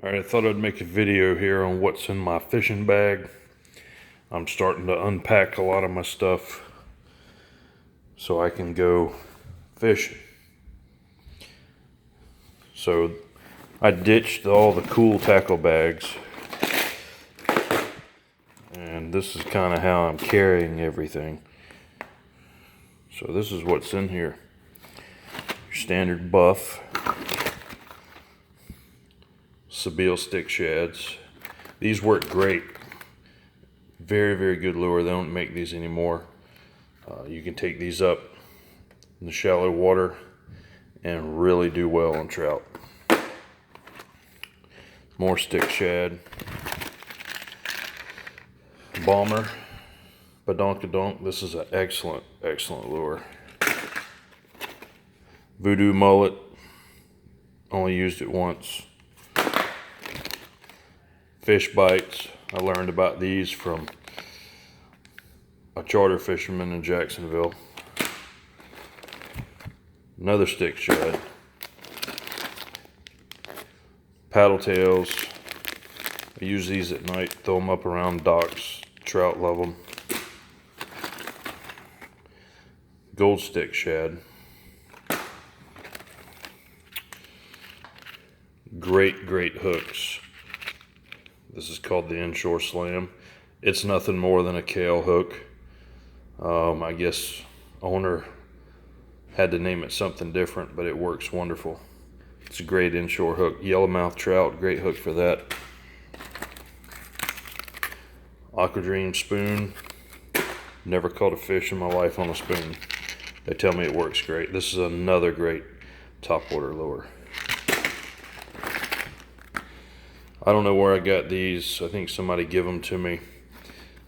Alright, I thought I'd make a video here on what's in my fishing bag. I'm starting to unpack a lot of my stuff so I can go fishing. So I ditched all the cool tackle bags, and this is kind of how I'm carrying everything. So this is what's in here. Your standard buff, Sebile stick shads. These work great. Very, very good lure. They don't make these anymore. You can take these up in the shallow water and really do well on trout. More stick shad. Bomber, badonkadonk. This is an excellent, excellent lure. Voodoo mullet. Only used it once. Fish bites. I learned about these from a charter fisherman in Jacksonville. Another stick shad. Paddle tails. I use these at night, throw them up around docks. Trout love them. Gold stick shad. Great, great hooks. This is called the Inshore Slam. It's nothing more than a kale hook. I guess owner had to name it something different, but it works wonderful. It's a great inshore hook. Yellowmouth trout, great hook for that. Aquadream spoon. Never caught a fish in my life on a spoon. They tell me it works great. This is another great topwater lure. I don't know where I got these. I think somebody gave them to me.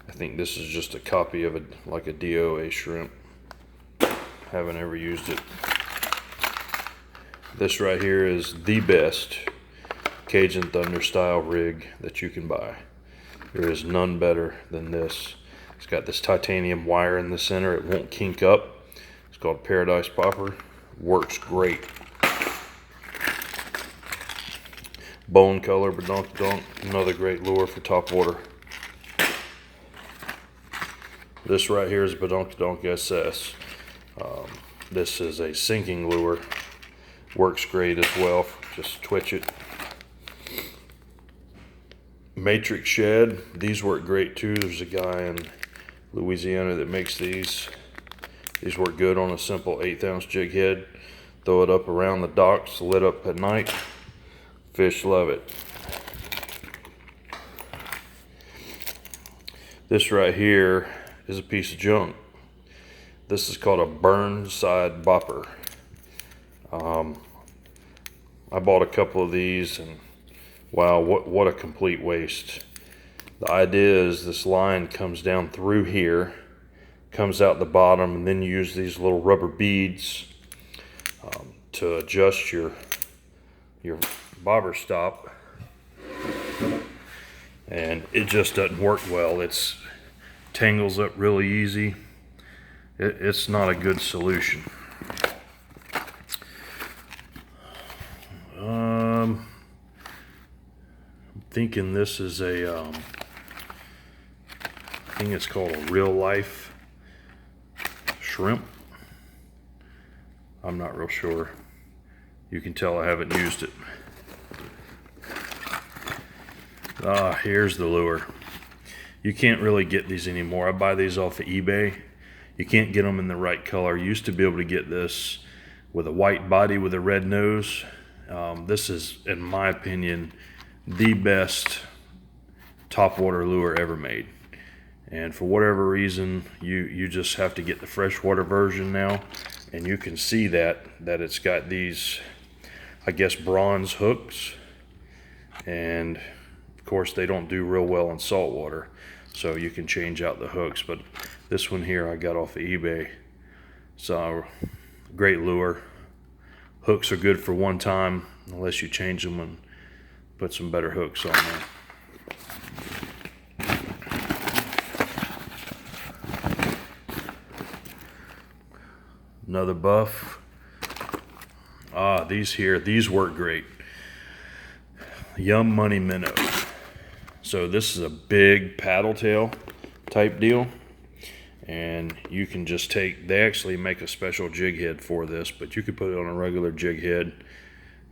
I think this is just a copy of like a DOA shrimp. Haven't ever used it. This right here is the best Cajun Thunder style rig that you can buy. There is none better than this. It's got this titanium wire in the center. It won't kink up. It's called Paradise Popper. Works great. Bone color badonkadonk, another great lure for topwater. This right here is badonkadonk SS. This is a sinking lure. Works great as well. Just twitch it. Matrix shad. These work great too. There's a guy in Louisiana that makes these. These work good on a simple 1/8 ounce jig head. Throw it up around the docks, lit up at night. Fish love it. This right here is a piece of junk. This is called a Burnside bopper. I bought a couple of these, and wow, what a complete waste. The idea is this line comes down through here, comes out the bottom, and then you use these little rubber beads to adjust your bobber stop, and it just doesn't work well. It's tangles up really easy. It's not a good solution. I'm thinking this is a I think it's called a real life shrimp. I'm not real sure. You can tell I haven't used it. Here's the lure. You can't really get these anymore. I buy these off of eBay. You can't get them in the right color. You used to be able to get this with a white body with a red nose. This is, in my opinion, the best topwater lure ever made. And for whatever reason, you just have to get the freshwater version now. And you can see that it's got these, I guess, bronze hooks. And of course, they don't do real well in salt water, so you can change out the hooks. But this one here I got off of eBay. So great lure. Hooks are good for one time, unless you change them and put some better hooks on there. Another buff. These work great. Yum Money Minnow. So this is a big paddle tail type deal, and you can just take, they actually make a special jig head for this, but you could put it on a regular jig head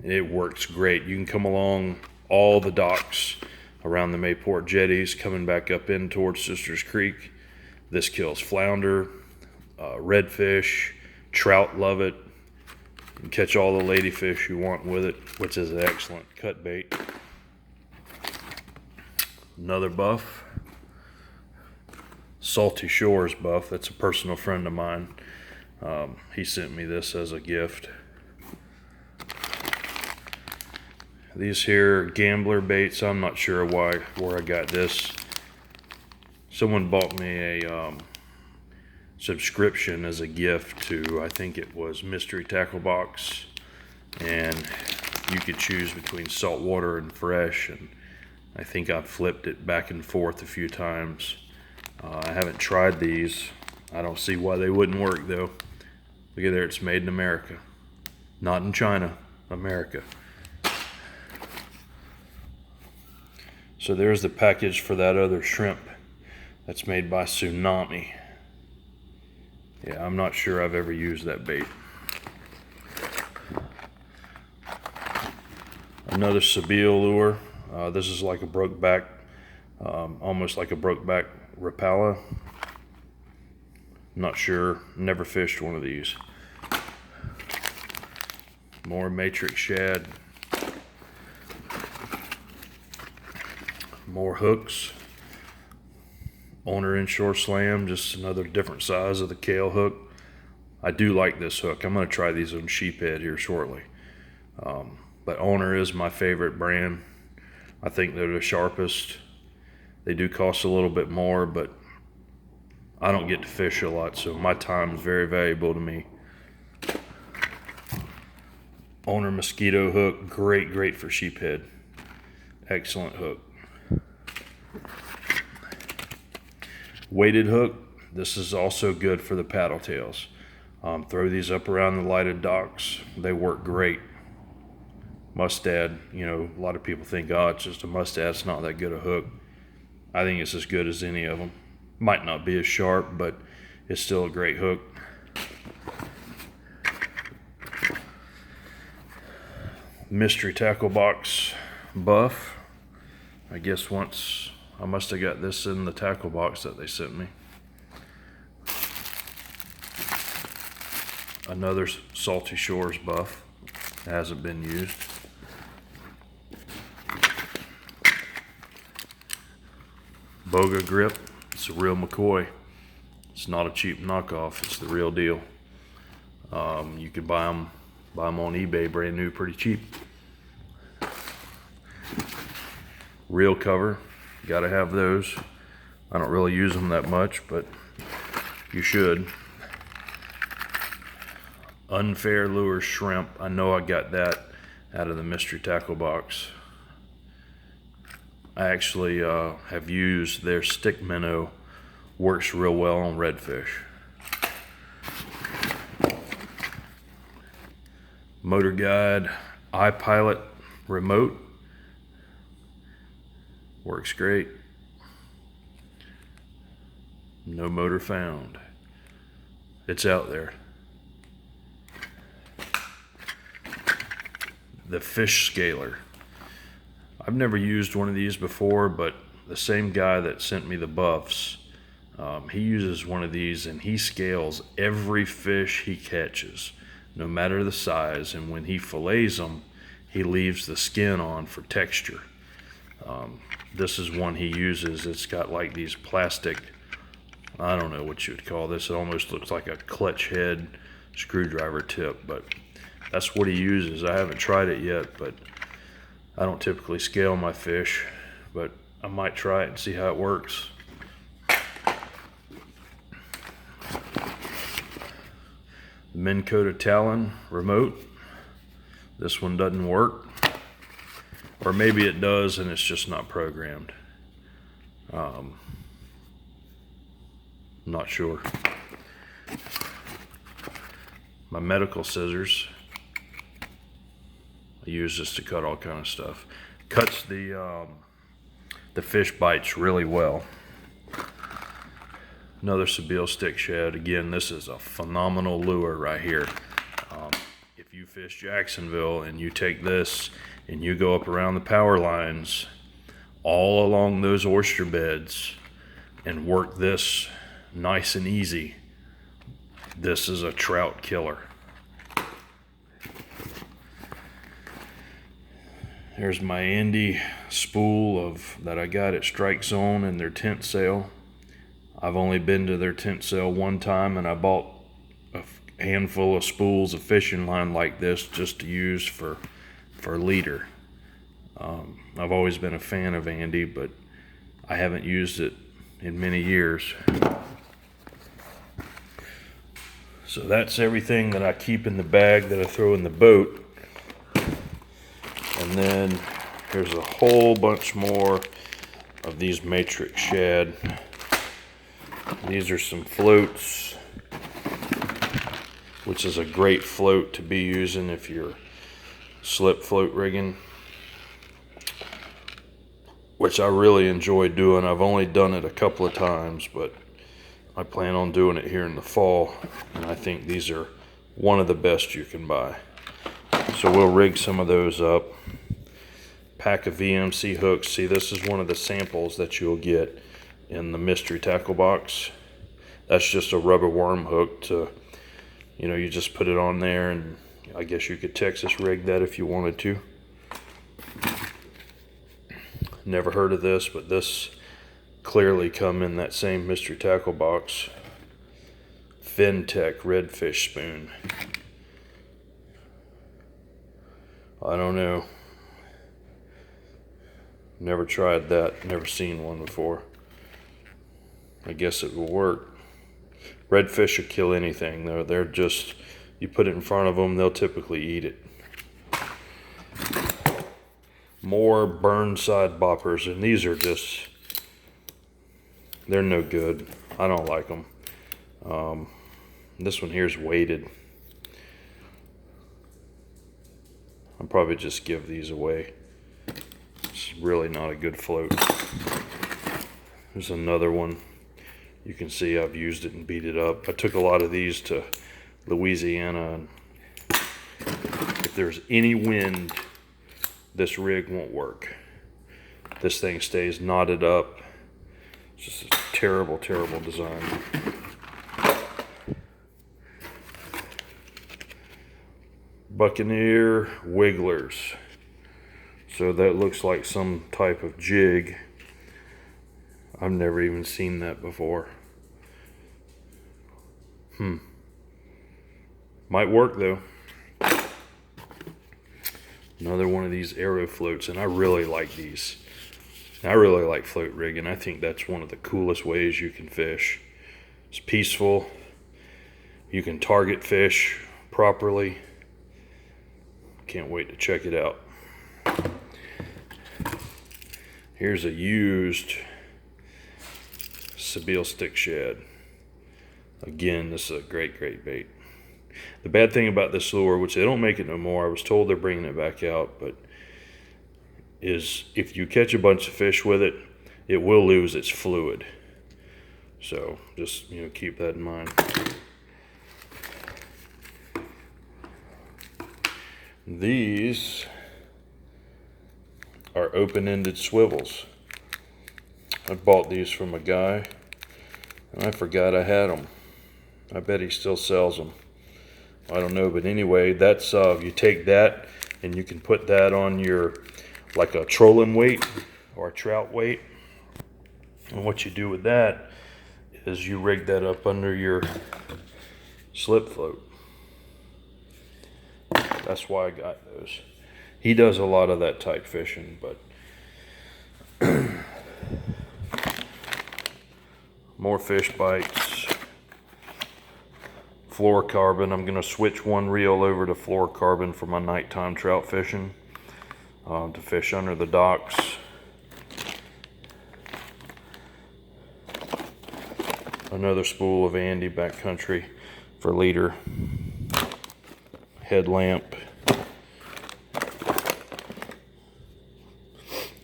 and it works great. You can come along all the docks around the Mayport jetties coming back up in towards Sisters Creek. This kills flounder, redfish, trout love it. You can catch all the ladyfish you want with it, which is an excellent cut bait. Another buff, Salty Shores buff. That's a personal friend of mine. He sent me this as a gift. These here gambler baits, I'm not sure where I got this. Someone bought me a subscription as a gift to, I think it was Mystery Tackle Box, and you could choose between saltwater and fresh, and I think I've flipped it back and forth a few times. I haven't tried these. I don't see why they wouldn't work though. Look at there, it's made in America. Not in China, America. So there's the package for that other shrimp. That's made by Tsunami. Yeah, I'm not sure I've ever used that bait. Another Sebile lure. This is like a brokeback, almost like a brokeback Rapala. Not sure, never fished one of these. More matrix shad. More hooks. Owner Inshore Slam, just another different size of the Kale hook. I do like this hook. I'm going to try these on sheephead here shortly. But Owner is my favorite brand. I think they're the sharpest. They do cost a little bit more, but I don't get to fish a lot, so my time is very valuable to me. Owner mosquito hook, great for sheephead. Excellent hook. Weighted hook, this is also good for the paddle tails. Throw these up around the lighted docks. They work great. Mustad, you know, a lot of people think, oh, it's just a mustad, it's not that good a hook. I think it's as good as any of them. Might not be as sharp, but it's still a great hook. Mystery Tackle Box buff. I guess once I must have got this in the tackle box that they sent me. Another Salty Shores buff. It hasn't been used. Boga grip. It's a real McCoy. It's not a cheap knockoff. It's the real deal. You can buy them on eBay brand new, pretty cheap. Reel cover. Gotta have those. I don't really use them that much, but you should. Unfair Lure shrimp. I know I got that out of the Mystery Tackle Box. I actually have used their stick minnow. Works real well on redfish. Motor Guide iPilot remote. Works great. No motor found. It's out there. The fish scaler. I've never used one of these before, but the same guy that sent me the buffs, he uses one of these and he scales every fish he catches, no matter the size, and when he fillets them, he leaves the skin on for texture. This is one he uses. It's got like these plastic, I don't know what you would call this. It almost looks like a clutch head screwdriver tip, but that's what he uses. I haven't tried it yet, but I don't typically scale my fish, but I might try it and see how it works. Minn Kota Talon remote. This one doesn't work. Or maybe it does and it's just not programmed. Not sure. My medical scissors. I use this to cut all kind of stuff. Cuts the fish bites really well. Another Sebile stick shad. Again, this is a phenomenal lure right here. If you fish Jacksonville and you take this and you go up around the power lines all along those oyster beds and work this nice and easy, this is a trout killer. There's my Andy spool that I got at Strike Zone in their tent sale. I've only been to their tent sale one time, and I bought a handful of spools of fishing line like this just to use for leader. I've always been a fan of Andy, but I haven't used it in many years. So that's everything that I keep in the bag that I throw in the boat. And then there's a whole bunch more of these matrix shad. These are some floats, which is a great float to be using if you're slip float rigging, which I really enjoy doing. I've only done it a couple of times, but I plan on doing it here in the fall, and I think these are one of the best you can buy. So we'll rig some of those up. Pack of VMC hooks. See, this is one of the samples that you'll get in the mystery tackle box. That's just a rubber worm hook to, you just put it on there, and I guess you could Texas rig that if you wanted to. Never heard of this, but this clearly come in that same mystery tackle box. FinTech redfish spoon. I don't know. Never tried that. Never seen one before. I guess it will work. Redfish will kill anything. They're just, you put it in front of them, they'll typically eat it. More Burnside boppers, and these are just, they're no good. I don't like them. This one here is weighted. I'll probably just give these away. It's really not a good float. There's another one. You can see I've used it and beat it up. I took a lot of these to Louisiana, and if there's any wind, this rig won't work. This thing stays knotted up. It's just a terrible, terrible design. Buccaneer wigglers. So that looks like some type of jig. I've never even seen that before. Might work though. Another one of these arrow floats, and I really like these. I really like float rigging. I think that's one of the coolest ways you can fish. It's peaceful. You can target fish properly. Can't wait to check it out. Here's a used Sebile stick shad. Again, this is a great bait. The bad thing about this lure, which they don't make it no more, I was told they're bringing it back out, but is if you catch a bunch of fish with it, it will lose its fluid. So just keep that in mind. These are open-ended swivels. I bought these from a guy, and I forgot I had them. I bet he still sells them. I don't know, but anyway, that's you take that and you can put that on your, like a trolling weight or a trout weight. And what you do with that is you rig that up under your slip float. That's why I got those. He does a lot of that type fishing, but more fish bites. Fluorocarbon. I'm going to switch one reel over to fluorocarbon for my nighttime trout fishing, to fish under the docks. Another spool of Andy backcountry for leader. Headlamp.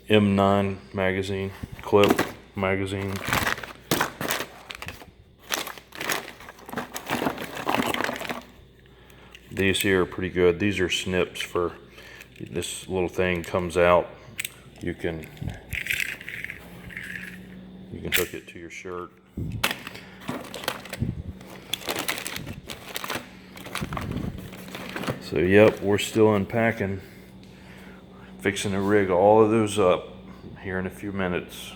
M9 magazine, clip magazine. These here are pretty good. These are snips for, this little thing comes out. You can hook it to your shirt. So yep, we're still unpacking. Fixing to rig all of those up here in a few minutes.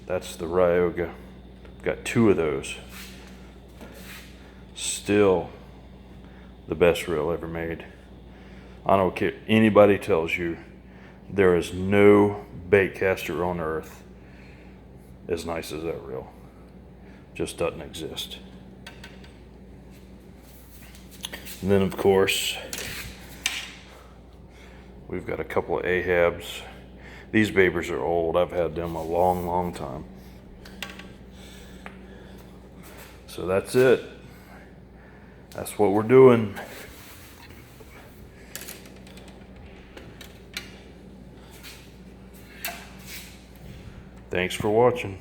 That's the Ryoga. Got 2 of those. Still the best reel ever made. I don't care anybody tells you, there is no bait caster on earth as nice as that reel. Just doesn't exist. And then of course, we've got a couple of Ahabs. These babies are old. I've had them a long, long time. So that's it. That's what we're doing. Thanks for watching.